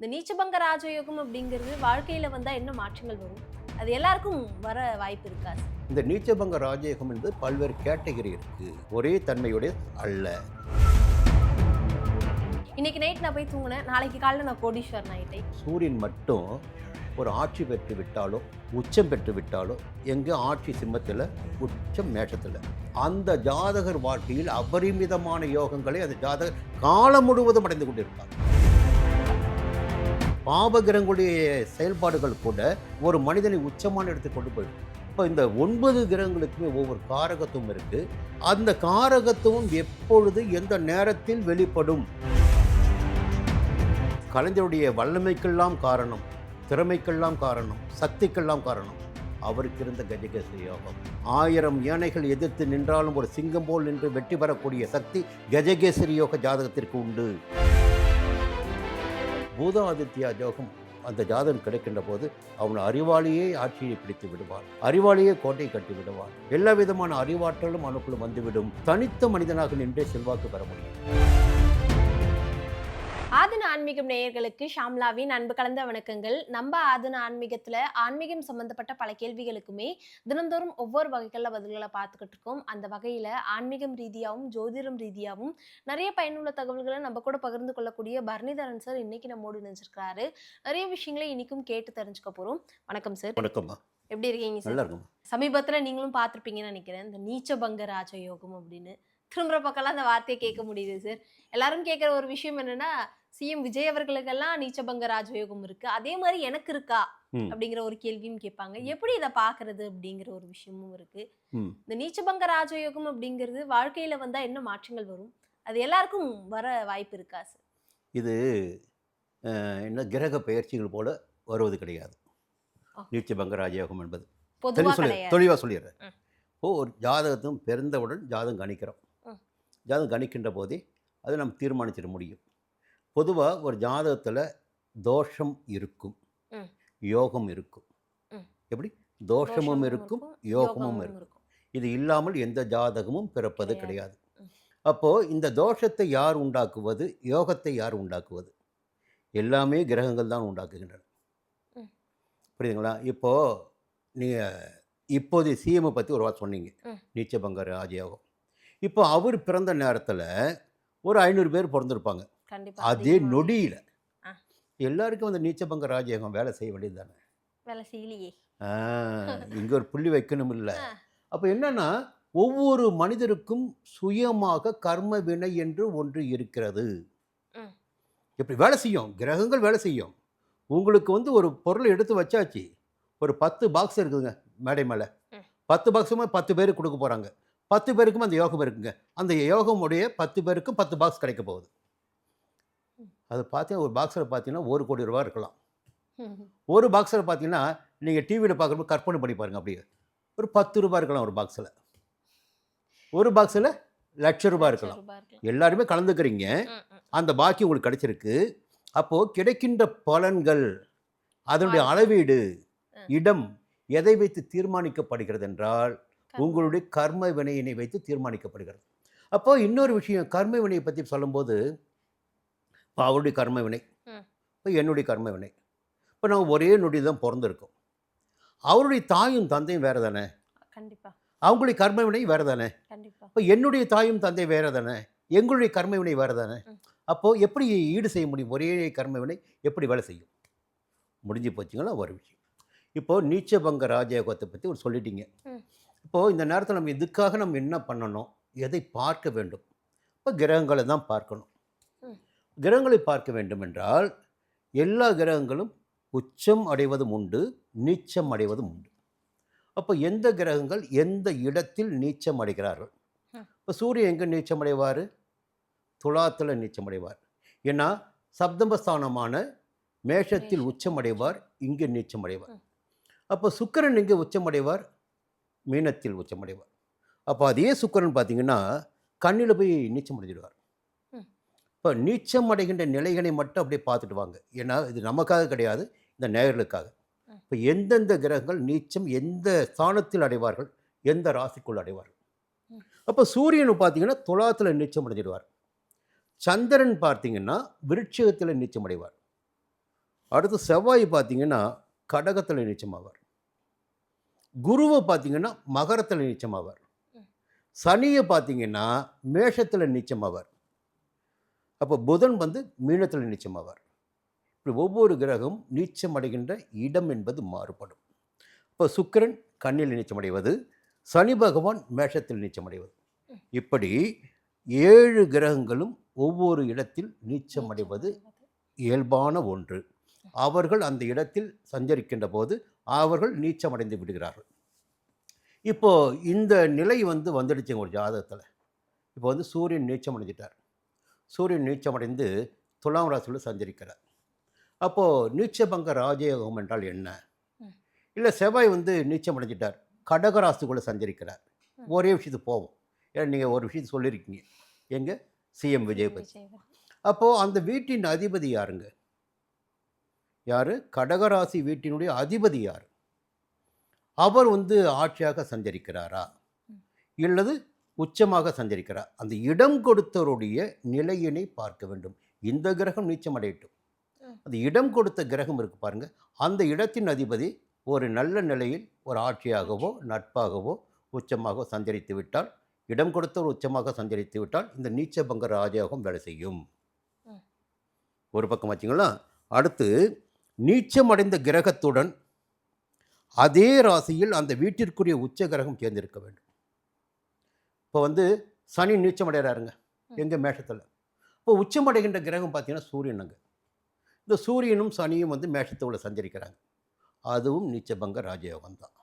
இந்த நீச்சபங்க ராஜயோகம் அப்படிங்கிறது வாழ்க்கையில வந்தா என்ன மாற்றங்கள் வரும்? அது எல்லாருக்கும் வர வாய்ப்பு இருக்கா? இந்த நீச்சபங்க ராஜயோகம் என்பது பல்வேறு கேட்டகரி இருக்கு. ஒரே தன்மையுடைய அல்ல. இன்னைக்கு நைட் நான் போய் தூங்குனேன், நாளைக்கு காலையில நான் கோடீஸ்வரன் ஆயிட்டேன். சூரியன் மட்டும் ஒரு ஆட்சி பெற்று விட்டாலோ, உச்சம் பெற்று விட்டாலோ, எங்க ஆட்சி சிம்மத்தில், உச்சம் மேஷத்தில், அந்த ஜாதகர் வாழ்க்கையில் அபரிமிதமான யோகங்களை அந்த ஜாதகர் காலம் முழுவதும் அடைந்து கொண்டிருப்பார். பாவகிரகங்களுடைய செயல்பாடுகள் கூட ஒரு மனிதனை உச்சமான இடத்துக்கு கொண்டு போயிடும். இப்போ இந்த 9 கிரகங்களுக்குமே ஒவ்வொரு காரகத்துவம் இருக்கு. அந்த காரகத்துவம் எப்பொழுது எந்த நேரத்தில் வெளிப்படும்? கலைஞருடைய வல்லமைக்கெல்லாம் காரணம், திறமைக்கெல்லாம் காரணம், சக்திக்கெல்லாம் காரணம் அவருக்கு இருந்த கஜகேசரி யோகம். 1000 யானைகள் எதிர்த்து நின்றாலும் ஒரு சிங்கம் போல் நின்று வெற்றி பெறக்கூடிய சக்தி கஜகேசரி யோக ஜாதகத்திற்கு உண்டு. பூதாதித்யா யோகம் அந்த ஜாதகம் கிடைக்கின்ற போது அவன் அறிவாளியே ஆட்சியை பிடித்து விடுவான், அறிவாளியே கோட்டை கட்டி விடுவான். எல்லா விதமான அறிவாற்றலும் அவனுக்குள் வந்துவிடும். தனித்த மனிதனாக நின்றே செல்வாக்கு பெற முடியும். ஆதன ஆன்மீகம் நேயர்களுக்கு ஷாம்லாவின் அன்பு கலந்த வணக்கங்கள். நம்ம ஆதன ஆன்மீகத்துல ஆன்மீகம் சம்பந்தப்பட்ட பல கேள்விகளுக்குமே தினந்தோறும் ஒவ்வொரு வகைகளில் பதில்களை பார்த்துக்கிட்டு இருக்கோம். அந்த வகையில ஆன்மீகம் ரீதியாகவும் ஜோதிடம் ரீதியாகவும் நிறைய பயனுள்ள தகவல்களை நம்ம கூட பகிர்ந்து கொள்ளக்கூடிய பரணிதரன் சார் இன்னைக்கு நம்மோடு நினைச்சிருக்காரு. நிறைய விஷயங்களை இன்னைக்கும் கேட்டு தெரிஞ்சுக்க போறோம். வணக்கம் சார். வணக்கம்மா. எப்படி இருக்கீங்க சார்? சமீபத்துல நீங்களும் பார்த்துருப்பீங்கன்னு நினைக்கிறேன், இந்த நீச்சபங்க ராஜயோகம் அப்படின்னு திரும்புற பக்கம்லாம் அந்த வார்த்தையை கேட்க முடியுது சார். எல்லாரும் கேட்குற ஒரு விஷயம் என்னன்னா, சிஎம் விஜய் அவர்களுக்கெல்லாம் நீச்சபங்க ராஜயோகம் இருக்கு, அதே மாதிரி எனக்கு இருக்கா அப்படிங்கிற ஒரு கேள்வியும் கேட்பாங்க. எப்படி இதை பாக்குறது அப்படிங்கிற ஒரு விஷயமும் இருக்கு. இந்த நீச்சபங்க ராஜயோகம் அப்படிங்கிறது வாழ்க்கையில வந்தா என்ன மாற்றங்கள் வரும்? அது எல்லாருக்கும் வர வாய்ப்பு இருக்கா சார்? இது என்ன கிரக பயிற்சிகள் போல வருவது கிடையாது. நீச்சபங்க ராஜயோகம் என்பது தெளிவாக சொல்லிடுறேன். ஒரு ஜாதகத்தும் பிறந்தவுடன் ஜாதகம் கணிக்கிறோம். ஜாதகம் கணிக்கின்ற போதே அதை நம்ம தீர்மானிச்சிட முடியும். பொதுவாக ஒரு ஜாதகத்தில் தோஷம் இருக்கும், யோகம் இருக்கும். எப்படி? தோஷமும் இருக்கும், யோகமும் இருக்கும். இது இல்லாமல் எந்த ஜாதகமும் பிறப்பது கிடையாது. அப்போது இந்த தோஷத்தை யார் உண்டாக்குவது, யோகத்தை யார் உண்டாக்குவது? எல்லாமே கிரகங்கள் தான் உண்டாக்குகின்றன. புரியுதுங்களா? இப்போது நீங்கள் இப்போதைய சிஎம்ஐ பற்றி ஒரு வார்த்தை சொன்னீங்க, நீச்சபங்க ராஜயோகம். இப்போ அவர் பிறந்த நேரத்தில் ஒரு 500 பேர் பிறந்திருப்பாங்க. அதே நொடியில் எல்லாருக்கும் அந்த நீச்சபங்க ராஜயோகம் வேலை செய்ய வேண்டியது தானே? வேலை செய்யலையே. இங்கே ஒரு புள்ளி வைக்கணும் இல்லை? அப்போ என்னன்னா, ஒவ்வொரு மனிதருக்கும் சுயமாக கர்ம வினை என்று ஒன்று இருக்கிறது. எப்படி வேலை செய்யும்? கிரகங்கள் வேலை செய்யும். உங்களுக்கு ஒரு பொருளை எடுத்து வச்சாச்சு, ஒரு 10 பாக்ஸ் இருக்குதுங்க மேடை மேலே. 10 பாக்ஸுமே 10 பேருக்கு கொடுக்க போகிறாங்க. 10 பேருக்கும் அந்த யோகம் இருக்குங்க. அந்த யோகமுடைய 10 பேருக்கும் 10 பாக்ஸ் கிடைக்க போகுது. அது பார்த்தீங்கன்னா ஒரு பாக்ஸில் பார்த்தீங்கன்னா 1 கோடி ரூபா இருக்கலாம். ஒரு பாக்ஸில் பார்த்தீங்கன்னா நீங்கள் டிவியில் பார்க்குறப்ப கற்பனை பண்ணி பாருங்கள், அப்படியே ஒரு 10 ரூபா இருக்கலாம். ஒரு பாக்ஸில் ஒரு பாக்ஸில் லட்ச ரூபாய் இருக்கலாம். எல்லாருமே கலந்துக்கிறீங்க, அந்த பாக்கி உங்களுக்கு கிடைச்சிருக்கு. அப்போது கிடைக்கின்ற பலன்கள், அதனுடைய அளவீடு, இடம் எதை வைத்து தீர்மானிக்கப்படுகிறது என்றால் உங்களுடைய கர்ம வினையினை வைத்து தீர்மானிக்கப்படுகிறது. அப்போ இன்னொரு விஷயம், கர்ம வினையை பற்றி சொல்லும்போது, இப்போ அவருடைய கர்ம வினை, இப்போ என்னுடைய கர்ம வினை. இப்போ நாங்கள் ஒரே நொடி தான் பிறந்திருக்கோம். அவருடைய தாயும் தந்தையும் வேறு தானே? கண்டிப்பாக. அவங்களுடைய கர்ம வினை வேறு தானே? கண்டிப்பாக. இப்போ என்னுடைய தாயும் தந்தை வேறு தானே? எங்களுடைய கர்ம வினை வேறு தானே? அப்போது எப்படி ஈடு செய்ய முடியும்? ஒரே கர்ம வினை எப்படி வேலை செய்யும்? முடிஞ்சு போச்சுங்களா ஒரு விஷயம். இப்போது நீச்சபங்க ராஜயோகத்தை பற்றி ஒரு சொல்லிட்டீங்க. இப்போது இந்த நேரத்தில் நம்ம இதுக்காக நம்ம என்ன பண்ணணும், எதை பார்க்க வேண்டும்? இப்போ கிரகங்களை தான் பார்க்கணும். கிரகங்களை பார்க்க வேண்டும் என்றால் எல்லா கிரகங்களும் உச்சம் அடைவதும் உண்டு, நீச்சம் அடைவதும் உண்டு. அப்போ எந்த கிரகங்கள் எந்த இடத்தில் நீச்சம் அடைகிறார்கள்? இப்போ சூரியன் எங்கே நீச்சம் அடைவார்? துலாத்தில் நீச்சம் அடைவார். ஏன்னா சப்தமஸ்தானமான மேஷத்தில் உச்சம் அடைவார், இங்கே நீச்சம் அடைவார். அப்போ சுக்கிரன் எங்கே உச்சம் அடைவார்? மீனத்தில் உச்சமடைவார். அப்போ அதே சுக்கிரன் பார்த்தீங்கன்னா கண்ணில் போய் நீச்சம் அடைஞ்சிடுவார். இப்போ நீச்சம் அடைகின்ற நிலைகளை மட்டும் அப்படியே பார்த்துட்டு வாங்க. ஏன்னா இது நமக்காக கிடையாது, இந்த நேயர்களுக்காக. இப்போ எந்தெந்த கிரகங்கள் நீச்சம் எந்த ஸ்தானத்தில் அடைவார்கள், எந்த ராசிக்குள் அடைவார்கள்? அப்போ சூரியன் பார்த்தீங்கன்னா துலாத்தில் நீச்சம் அடைஞ்சிடுவார். சந்திரன் பார்த்தீங்கன்னா விருட்சிகத்தில் நீச்சம் அடைவார். அடுத்து செவ்வாய் பார்த்தீங்கன்னா கடகத்தில் நீச்சமாவார். குருவை பார்த்தீங்கன்னா மகரத்தில் நீச்சமாவார். சனியை பார்த்தீங்கன்னா மேஷத்தில் நீச்சமாவார். அப்போ புதன் வந்து மீனத்தில் நீச்சமாவார். இப்படி ஒவ்வொரு கிரகம் நீச்சம் அடைகின்ற இடம் என்பது மாறுபடும். இப்போ சுக்கிரன் கன்னியில் நீச்சமடைவது, சனி பகவான் மேஷத்தில் நீச்சமடைவது, இப்படி 7 கிரகங்களும் ஒவ்வொரு இடத்தில் நீச்சமடைவது இயல்பான ஒன்று. அவர்கள் அந்த இடத்தில் சஞ்சரிக்கின்ற போது அவர்கள் நீச்சமடைந்து விடுகிறார்கள். இப்போ இந்த நிலை வந்து வந்துடுச்சுங்க ஒரு ஜாதகத்தில். இப்போ வந்து சூரியன் நீச்சம் அடைஞ்சிட்டார். சூரியன் நீச்சமடைந்து துலாம் ராசியில் சஞ்சரிக்கிறார். அப்போது நீச்சபங்க ராஜயோகம் என்றால் என்ன? இல்லை செவ்வாய் வந்து நீச்சம் அடைஞ்சிட்டார், கடக ராசிக்குள்ளே சஞ்சரிக்கிறார். ஒரே விஷயத்துக்கு போவோம். ஏன்னா நீங்கள் ஒரு விஷயத்தை சொல்லியிருக்கீங்க எங்க சிஎம் விஜய் பற்றி. அப்போது அந்த வீட்டின் அதிபதி யாருங்க? யார்? கடகராசி வீட்டினுடைய அதிபதி யார்? அவர் வந்து ஆட்சியாக சஞ்சரிக்கிறாரா இல்லது உச்சமாக சஞ்சரிக்கிறார்? அந்த இடம் கொடுத்தவருடைய நிலையினை பார்க்க வேண்டும். இந்த கிரகம் நீச்சம் அடையட்டும், அந்த இடம் கொடுத்த கிரகம் இருக்கு பாருங்க, அந்த இடத்தின் அதிபதி ஒரு நல்ல நிலையில் ஒரு ஆட்சியாகவோ நட்பாகவோ உச்சமாக சஞ்சரித்து விட்டால், இடம் கொடுத்தவர் உச்சமாக சஞ்சரித்து விட்டால் இந்த நீச்சபங்க ராஜயோகம் வேலை செய்யும். ஒரு பக்கம் வச்சிங்களா. அடுத்து நீச்சமடைந்த கிரகத்துடன் அதே ராசியில் அந்த வீட்டிற்குரிய உச்ச கிரகம் தேர்ந்தெடுக்க வேண்டும். இப்போ வந்து சனி நீச்சமடைகிறாருங்க எங்க மேஷத்தில். இப்போ உச்சமடைகின்ற கிரகம் பார்த்தீங்கன்னா சூரியனுங்க. இந்த சூரியனும் சனியும் வந்து மேஷத்தோட சஞ்சரிக்கிறாங்க. அதுவும் நீச்சபங்க ராஜயோகம் தான்.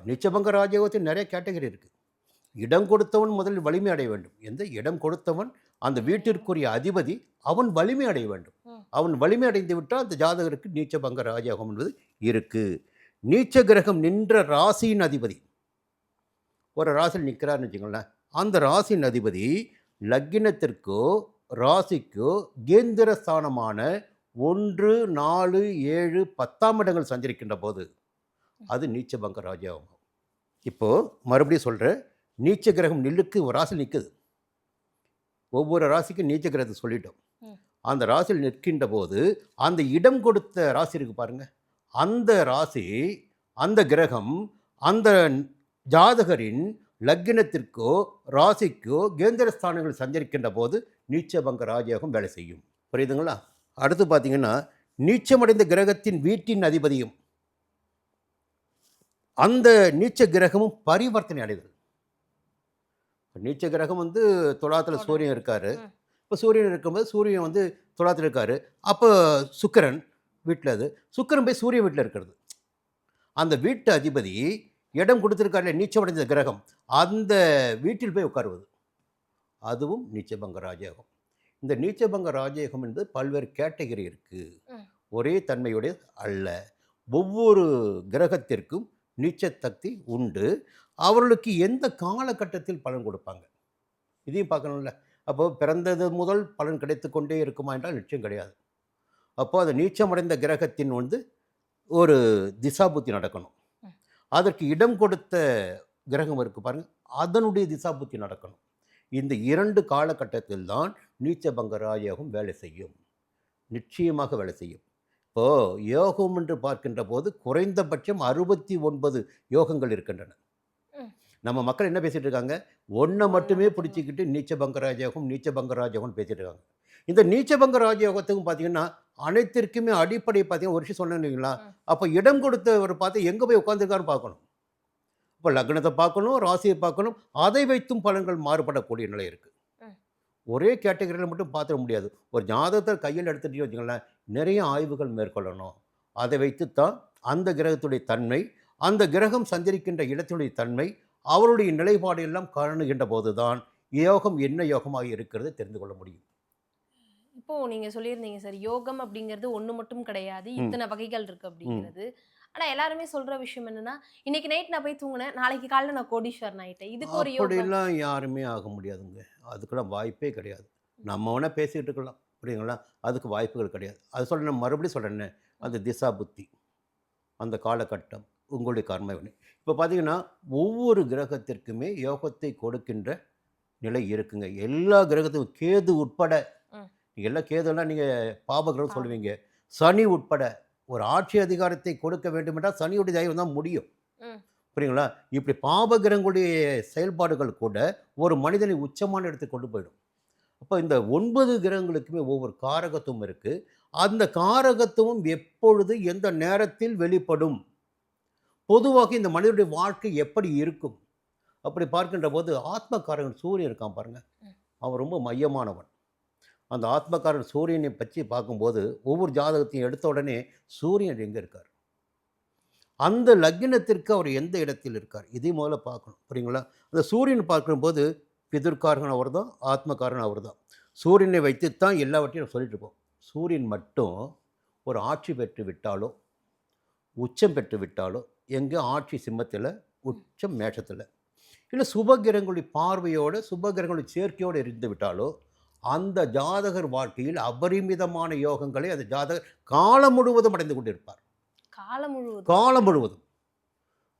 நீச்சபங்க ராஜயோகத்தில் நிறைய கேட்டகரி இருக்குது. இடம் கொடுத்தவன் முதலில் வலிமை அடைய வேண்டும். எந்த இடம் கொடுத்தவன் அந்த வீட்டிற்குரிய அதிபதி அவன் வலிமை அடைய வேண்டும். அவன் வலிமை அடைந்து விட்டால் அந்த ஜாதகருக்கு நீச்சபங்க ராஜயோகம் என்பது இருக்குது. நீச்ச கிரகம் நின்ற ராசியின் அதிபதி ஒரு ராசியில் நிற்கிறார்னு வச்சுங்களேன், அந்த ராசியின் அதிபதி லக்கினத்திற்கோ ராசிக்கோ கேந்திர ஸ்தானமான 1, 4, 7, 10ஆம் இடங்கள் சஞ்சரிக்கின்ற போது அது நீச்சபங்க ராஜயோகம். இப்போது மறுபடியும் சொல்கிறேன், நீச்ச கிரகம் நில்லுக்கு ஒரு ராசியில் நிற்குது. ஒவ்வொரு ராசிக்கும் நீச்ச கிரகத்தை சொல்லிட்டோம். அந்த ராசியில் நிற்கின்ற போது அந்த இடம் கொடுத்த ராசி இருக்கு பாருங்க, அந்த ராசி அந்த கிரகம் அந்த ஜாதகரின் லக்கினத்திற்கோ ராசிக்கோ கேந்திர ஸ்தானங்கள் சஞ்சரிக்கின்ற போது நீச்சபங்க ராஜயோகம் வேலை செய்யும். புரியுதுங்களா? அடுத்து பார்த்தீங்கன்னா நீச்சமடைந்த கிரகத்தின் வீட்டின் அதிபதியும் அந்த நீச்ச கிரகமும் பரிவர்த்தனை அடைகிறது. நீச்ச கிரகம் வந்து துலாத்தில் சூரியன் இருக்கார். இப்போ சூரியன் இருக்கும்போது சூரியன் வந்து துலாத்தில் இருக்கார். அப்போ சுக்கிரன் வீட்டில், அது சுக்கிரன் போய் சூரியன் வீட்டில் இருக்கிறது. அந்த வீட்டு அதிபதி இடம் கொடுத்துருக்காருல நீச்சமடைந்த கிரகம், அந்த வீட்டில் போய் உட்காருவது அதுவும் நீச்சபங்க ராஜயோகம். இந்த நீச்சபங்க ராஜயோகம் என்பது பல்வேறு கேட்டகரி இருக்குது, ஒரே தன்மையுடைய அல்ல. ஒவ்வொரு கிரகத்திற்கும் நீச்சசக்தி உண்டு. அவர்களுக்கு எந்த காலகட்டத்தில் பலன் கொடுப்பாங்க இதையும் பார்க்கணும்ல. அப்போது பிறந்தது முதல் பலன் கிடைத்து கொண்டே இருக்குமா என்றால் நிச்சயம் கிடையாது. அப்போது அந்த நீச்சமடைந்த கிரகத்தின் வந்து ஒரு திசாபுத்தி நடக்கணும். அதற்கு இடம் கொடுத்த கிரகம் இருக்குது பாருங்கள், அதனுடைய திசாபுத்தி நடக்கணும். இந்த 2 காலகட்டத்தில் தான் நீச்சபங்க ராஜயோகம் வேலை செய்யும், நிச்சயமாக வேலை செய்யும். இப்போது யோகம் என்று பார்க்கின்ற போது குறைந்தபட்சம் 69 யோகங்கள் இருக்கின்றன. நம்ம மக்கள் என்ன பேசிகிட்டு இருக்காங்க, ஒன்றை மட்டுமே பிடிச்சிக்கிட்டு நீச்சபங்க ராஜயோகம் நீச்சபங்க ராஜயோகம்னு பேசிகிட்டு இருக்காங்க. இந்த நீச்சபங்க ராஜயோகத்துக்கும் பார்த்தீங்கன்னா அனைத்திற்குமே அடிப்படை பார்த்தீங்கன்னா ஒரு விஷயம் சொன்னீங்களா, அப்போ இடம் கொடுத்தவர் பார்த்து எங்கே போய் உட்காந்துருக்காருன்னு பார்க்கணும். இப்போ லக்னத்தை பார்க்கணும், ராசியை பார்க்கணும், அதை வைத்தும் பலன்கள் மாறுபடக்கூடிய நிலை இருக்குது. ஒரே கேட்டகரியில் மட்டும் பார்த்துட முடியாது. ஒரு ஜாதகத்தை கையில் எடுத்துகிட்டு வச்சுங்களேன், நிறைய ஆய்வுகள் மேற்கொள்ளணும். அதை வைத்துத்தான் அந்த கிரகத்துடைய தன்மை, அந்த கிரகம் சஞ்சரிக்கின்ற இடத்துடைய தன்மை, அவருடைய நிலைப்பாடு எல்லாம் காணுகின்ற போது தான் யோகம் என்ன யோகமாக இருக்கிறது தெரிந்து கொள்ள முடியும். இப்போ நீங்க சொல்லியிருந்தீங்க சார், யோகம் அப்படிங்கிறது ஒண்ணு மட்டும் கிடையாது, இத்தனை வகைகள் இருக்கு அப்படிங்கிறது. ஆனா எல்லாருமே சொல்ற விஷயம் என்னன்னா, இன்னைக்கு நைட் நான் போய் தூங்கினேன், நாளைக்கு காலையில நான் கோடீஸ்வரன் ஆயிட்டேன், இதுக்கு ஒரு யோகம். அப்படிலாம் யாருமே ஆக முடியாதுங்க, அதுக்கெல்லாம் வாய்ப்பே கிடையாது. நம்ம வேணால் பேசிகிட்டு இருக்கலாம், புரியுங்களா, அதுக்கு வாய்ப்புகள் கிடையாது. அது சொல்ல நான் மறுபடியும் சொல்கிறேன்னு, அந்த திசா புத்தி, அந்த காலகட்டம், உங்களுடைய கர்ம வினை. இப்போ பார்த்தீங்கன்னா ஒவ்வொரு கிரகத்திற்குமே யோகத்தை கொடுக்கின்ற நிலை இருக்குங்க. எல்லா கிரகத்துக்கும் கேது உட்பட. எல்லாம் கேதுலாம் நீங்கள் பாப கிரகம் சொல்லுவீங்க, சனி உட்பட ஒரு ஆட்சி அதிகாரத்தை கொடுக்க வேண்டும் என்றால் சனியுடைய தயவு தான் முடியும். ம். புரியுங்களா? இப்படி பாவகிரகங்களுடைய செயல்பாடுகள் கூட ஒரு மனிதனை உச்சமான இடத்துக்கு கொண்டு போயிடும். அப்போ இந்த 9 கிரகங்களுக்குமே ஒவ்வொரு காரகத்துவம் இருக்கு. அந்த காரகத்துவம் எப்பொழுது, எந்த நேரத்தில் வெளிப்படும்? பொதுவாக இந்த மனிதனுடைய வாழ்க்கை எப்படி இருக்கும்? அப்படி பார்க்கின்ற போது ஆத்மகாரகன் சூரியன் இருக்கான் பாருங்க. ம். அவன் ரொம்ப மையமானவன். அந்த ஆத்மகாரன் சூரியனை பற்றி பார்க்கும்போது ஒவ்வொரு ஜாதகத்தையும் எடுத்த உடனே சூரியன் எங்கே இருக்கார், அந்த லக்னத்திற்கு அவர் எந்த இடத்தில் இருக்கார், இதை முதல்ல பார்க்கணும். புரியுங்களா? அந்த சூரியன் பார்க்கும்போது பிதுர்காரகன் அவர் தான், ஆத்மகாரன் அவர் தான். சூரியனை வைத்துத்தான் எல்லாவற்றையும் நம்ம சொல்லிட்டு இருப்போம். சூரியன் மட்டும் ஒரு ஆட்சி பெற்று விட்டாலோ, உச்சம் பெற்று விட்டாலோ, எங்கே ஆட்சி சிம்மத்தில், உச்சம் மேஷத்தில், இல்லை சுபகிரகங்களுடைய பார்வையோடு சுபகிரகங்களுடைய சேர்க்கையோடு இருந்து விட்டாலோ, அந்த ஜாதகர் வாழ்க்கையில் அபரிமிதமான யோகங்களை அந்த ஜாதகர் காலம் முழுவதும் அடைந்து கொண்டிருப்பார். காலம் முழுவதும். காலம் முழுவதும்.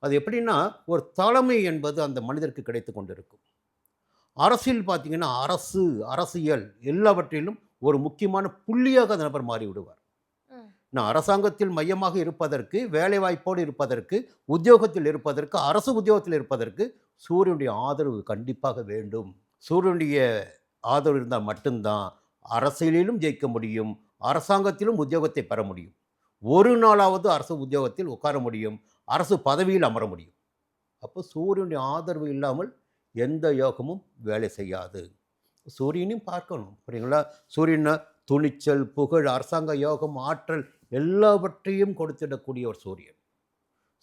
அது எப்படின்னா, ஒரு தலைமை என்பது அந்த மனிதருக்கு கிடைத்து கொண்டிருக்கும். அரசியல் பார்த்தீங்கன்னா, அரசியல் எல்லாவற்றிலும் ஒரு முக்கியமான புள்ளியாக அந்த நபர் மாறிவிடுவார். ம். நான் அரசாங்கத்தில் மையமாக இருப்பதற்கு, வேலைவாய்ப்போடு இருப்பதற்கு, உத்தியோகத்தில் இருப்பதற்கு, அரசு உத்தியோகத்தில் இருப்பதற்கு சூரியனுடைய ஆதரவு கண்டிப்பாக வேண்டும். சூரியனுடைய ஆதரவு இருந்தால் மட்டும்தான் அரசியலிலும் ஜெயிக்க முடியும், அரசாங்கத்திலும் உத்தியோகத்தை பெற முடியும். ஒரு நாளாவது அரசு உத்தியோகத்தில் உட்கார முடியும், அரசு பதவியில் அமர முடியும். அப்போ சூரியனுடைய ஆதரவு இல்லாமல் எந்த யோகமும் வேலை செய்யாது. சூரியனையும் பார்க்கணும். புரியுங்களா? சூரியனை துணிச்சல், புகழ், அரசாங்க யோகம், ஆற்றல் எல்லாவற்றையும் கொடுத்திடக்கூடிய ஒரு சூரியன்.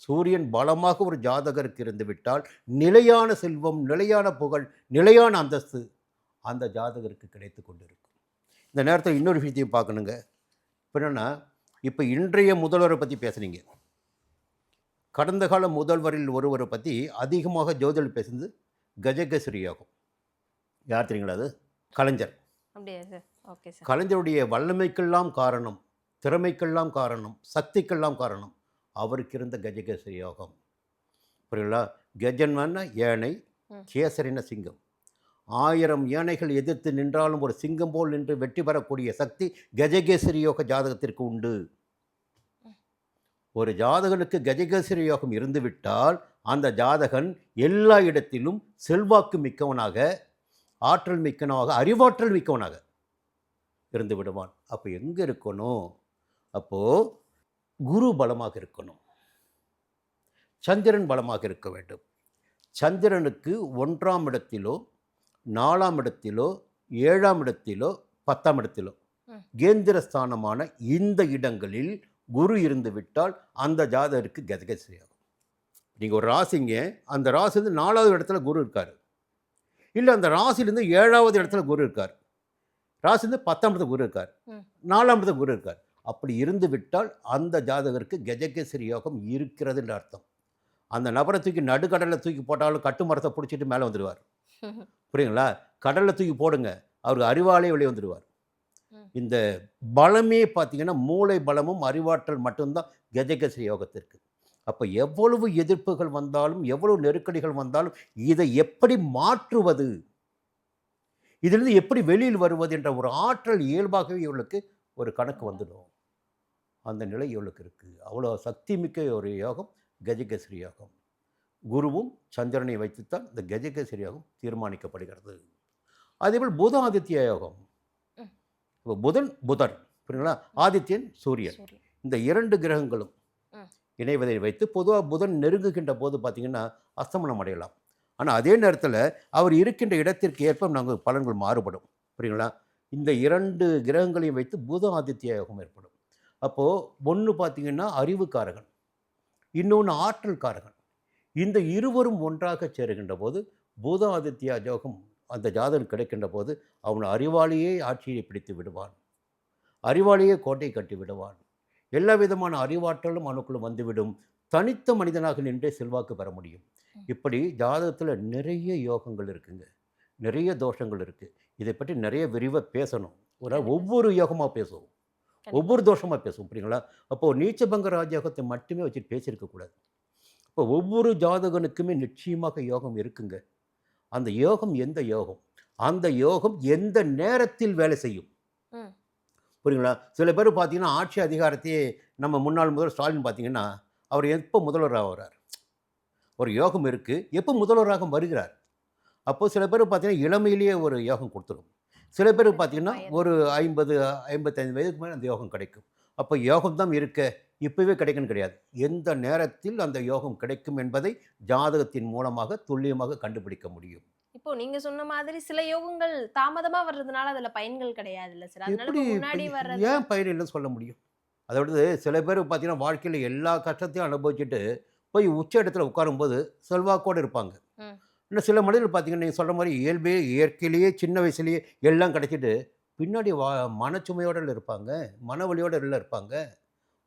சூரியன் பலமாக ஒரு ஜாதகருக்கு இருந்து விட்டால் நிலையான செல்வம், நிலையான புகழ், நிலையான அந்தஸ்து அந்த ஜாதகருக்கு கிடைத்து கொண்டிருக்கும். இந்த நேரத்தில் இன்னொரு விஷயத்தையும் பார்க்கணுங்க. இப்போ என்னென்னா, இப்போ இன்றைய முதல்வரை பற்றி பேசுனீங்க. கடந்த கால முதல்வரில் ஒருவரை பற்றி அதிகமாக ஜோதிடர் பேசுனது கஜகேசரி யோகம். யார் தெரியுங்களா? அது கலைஞர். அப்படியா சார்? Okay sir. கலைஞருடைய வல்லமைக்கெல்லாம் காரணம், திறமைக்கெல்லாம் காரணம், சக்திக்கெல்லாம் காரணம் அவருக்கு இருந்த கஜகேசரி யோகம். புரியுங்களா? கஜன்மன்னா யானை, கேசரின சிங்கம். 1000 யானைகள் எதிர்த்து நின்றாலும் ஒரு சிங்கம் போல் நின்று வெற்றி பெறக்கூடிய சக்தி கஜகேசரி யோக ஜாதகத்திற்கு உண்டு. ஒரு ஜாதகனுக்கு கஜகேசரி யோகம் இருந்துவிட்டால் அந்த ஜாதகன் எல்லா இடத்திலும் செல்வாக்கு மிக்கவனாக, ஆற்றல் மிக்கவனாக, அறிவாற்றல் மிக்கவனாக இருந்து விடுவான். அப்போ எங்கே இருக்கணும்? அப்போது குரு பலமாக இருக்கணும், சந்திரன் பலமாக இருக்க வேண்டும். சந்திரனுக்கு 1ஆம் இடத்திலோ, 4ஆம் இடத்திலோ, 7ஆம் இடத்திலோ, 10ஆம் இடத்திலோ கேந்திரஸ்தானமான இந்த இடங்களில் குரு இருந்து விட்டால் அந்த ஜாதகருக்கு கஜகேசரி ஆகும். நீங்கள் ஒரு ராசிங்க, அந்த ராசிலேருந்து 4வது இடத்துல குரு இருக்கார், இல்லை அந்த ராசிலேருந்து 7வது இடத்துல குரு இருக்கார், ராசிலேருந்து 10ஆம் இடத்துல குரு இருக்கார், 4ஆம் இடத்துல குரு இருக்கார். அப்படி இருந்து விட்டால் அந்த ஜாதகருக்கு கஜகேசரி யோகம் இருக்கிறது என்று அர்த்தம். அந்த நபரை தூக்கி நடுக்கடலில் தூக்கி போட்டாலும் கட்டு மரத்தை பிடிச்சிட்டு மேலே வந்துடுவார். புரியுங்களா? கடலில் தூக்கி போடுங்க, அவருக்கு அறிவாலே வெளியே வந்துடுவார். இந்த பலமே பார்த்தீங்கன்னா மூளை பலமும் அறிவாற்றல் மட்டும்தான் கஜகேசரி யோகத்திற்கு. அப்போ எவ்வளவு எதிர்ப்புகள் வந்தாலும், எவ்வளவு நெருக்கடிகள் வந்தாலும் இதை எப்படி மாற்றுவது, இதிலிருந்து எப்படி வெளியில் வருவது என்ற ஒரு ஆற்றல் இயல்பாகவே இவளுக்கு ஒரு கணக்கு வந்துடும். அந்த நிலை இவளுக்கு இருக்குது. அவ்வளோ சக்தி மிக்க ஒரு யோகம் கஜகேசரி யோகம். குருவும் சந்திரனை வைத்துத்தான் இந்த கஜகேசரி யோகம் தீர்மானிக்கப்படுகிறது. அதேபோல் புத ஆதித்ய யோகம். இப்போ புதன் புரியுங்களா? ஆதித்யன் சூரியன். இந்த 2 கிரகங்களும் இணைவதை வைத்து பொதுவாக புதன் நெருங்குகின்ற போது பார்த்திங்கன்னா அஸ்தமனம் அடையலாம். ஆனால் அதே நேரத்தில் அவர் இருக்கின்ற இடத்திற்கு ஏற்ப நாங்கள் பலன்கள் மாறுபடும். புரியுங்களா? இந்த 2 கிரகங்களையும் வைத்து புத ஆதித்ய யோகம் ஏற்படும். அப்போது ஒன்று பார்த்திங்கன்னா அறிவுக்காரகன், இன்னொன்று ஆற்றல் காரகன். இந்த இருவரும் ஒன்றாக சேருகின்ற போது புத ஆதித்ய யோகம் அந்த ஜாதகம் கிடைக்கின்ற போது அவன் அறிவாளியே ஆட்சியை பிடித்து விடுவான், அறிவாளியே கோட்டை கட்டி விடுவான். எல்லா விதமான அறிவாற்றலும் அவனுக்குள்ள வந்துவிடும். தனித்த மனிதனாக நின்றே செல்வாக்கு பெற முடியும். இப்படி ஜாதகத்தில் நிறைய யோகங்கள் இருக்குங்க, நிறைய தோஷங்கள் இருக்குது. இதை பற்றி நிறைய விரிவாக பேசணும். ஒவ்வொரு யோகமாக பேசுவோம், ஒவ்வொரு தோஷமாக பேசுவோம். புரியுங்களா? அப்போது நீச்சபங்க ராஜயோகத்தை மட்டுமே வச்சுட்டு பேசியிருக்கக்கூடாது. இப்போ ஒவ்வொரு ஜாதகனுக்குமே நிச்சயமாக யோகம் இருக்குங்க. அந்த யோகம் எந்த யோகம், அந்த யோகம் எந்த நேரத்தில் வேலை செய்யும். புரியுங்களா? சில பேர் பார்த்தீங்கன்னா, ஆட்சி அதிகாரத்தையே நம்ம முன்னாள் முதல்வர் ஸ்டாலின் பார்த்தீங்கன்னா, அவர் எப்போ முதல்வர் ஆகுறார்? ஒரு யோகம் இருக்கு. எப்போ முதல்வராக வருகிறார்? அப்போ சில பேர் பார்த்தீங்கன்னா, இளமையிலேயே ஒரு யோகம் குடுத்துரும். சில பேருக்கு பார்த்தீங்கன்னா, வயது. ஒரு 50, 55 வயதுக்கு மேல அந்த யோகம் கிடைக்கும். அப்போ யோகம் தான் இருக்க, இப்பவே கிடைக்கும்னு கிடையாது. எந்த நேரத்தில் அந்த யோகம் கிடைக்கும் என்பதை ஜாதகத்தின் மூலமாக துல்லியமாக கண்டுபிடிக்க முடியும். இப்போ நீங்க சொன்ன மாதிரி சில யோகங்கள் தாமதமா வர்றதுனால அதுல பயன்கள் கிடையாதுல்ல சார். அதனால எப்படி இப்ப முன்னாடி வர்றது ஏன் பயன் இல்லன்னு சொல்ல முடியும்? அதாவது சில பேர் பார்த்தீங்கன்னா, வாழ்க்கையில எல்லா கஷ்டத்தையும் அனுபவிச்சுட்டு, போய் உச்ச இடத்துல உட்காரும்போது செல்வாக்கோட இருப்பாங்க. ம். இன்னும் சில மனிதர்கள் பார்த்தீங்கன்னா, நீங்க சொல்ற மாரி இயற்கையிலேயே சின்ன வயசுலயே எல்லாம் கிடைச்சிட்டு, பின்னாடி மனச்சுமையோட இருப்பாங்க. மனவலியோட இருப்பாங்க.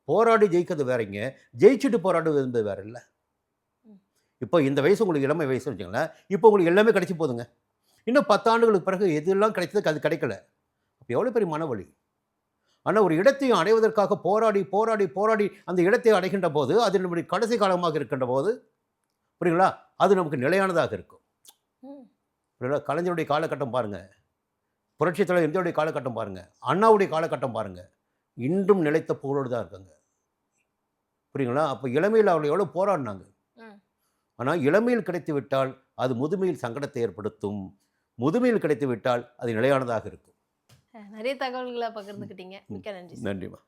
போராடி ஜெயிக்கிறது வேறங்க. ஜெயிச்சுட்டு போராடுவது என்பது வேற இல்ல. ம். இப்போ இந்த வயசு உங்களுக்கு இளமை வயசுன்னு வச்சுக்கங்களேன். இப்போ உங்களுக்கு எல்லாமே கிடைச்சு போதுங்க. இன்னும் 10 ஆண்டுகளுக்கு பிறகு எதெல்லாம் கிடைச்சதுக்கு அது கிடைக்கல. அப்ப எவ்வளோ பெரிய மனவலி. ஆனா ஒரு இடத்தை அடைவதற்காக போராடி, போராடி, போராடி அந்த இடத்தை அடைகின்ற போது, அது நம்முடைய கடைசி காலமாக இருக்கின்ற போது, புரியுங்களா? அது நமக்கு நிலையானதாக இருக்கும். ம். புரியுங்களா? கலைஞருடைய காலகட்டம் பாருங்க. புரட்சித் தலைவர் எம்ஜிஆருடைய காலகட்டம் பாருங்க. அண்ணாவுடைய காலகட்டம் பாருங்க. இன்றும் நிலைத்த புகழோடு தான் இருக்காங்க. புரியுங்களா? அப்ப இளமையில அவர்கள் எவ்வளோ போராடினாங்க. ம். ஆனா இளமையில் கிடைத்து விட்டால், அது முதுமையில் சங்கடத்தை ஏற்படுத்தும். முதுமையில் கிடைத்து விட்டால், அது நிலையானதாக இருக்கும். நிறைய தகவல்கள பகிர்ந்துக்கிட்டீங்க. மிக்க நன்றி சார். நன்றிம்மா.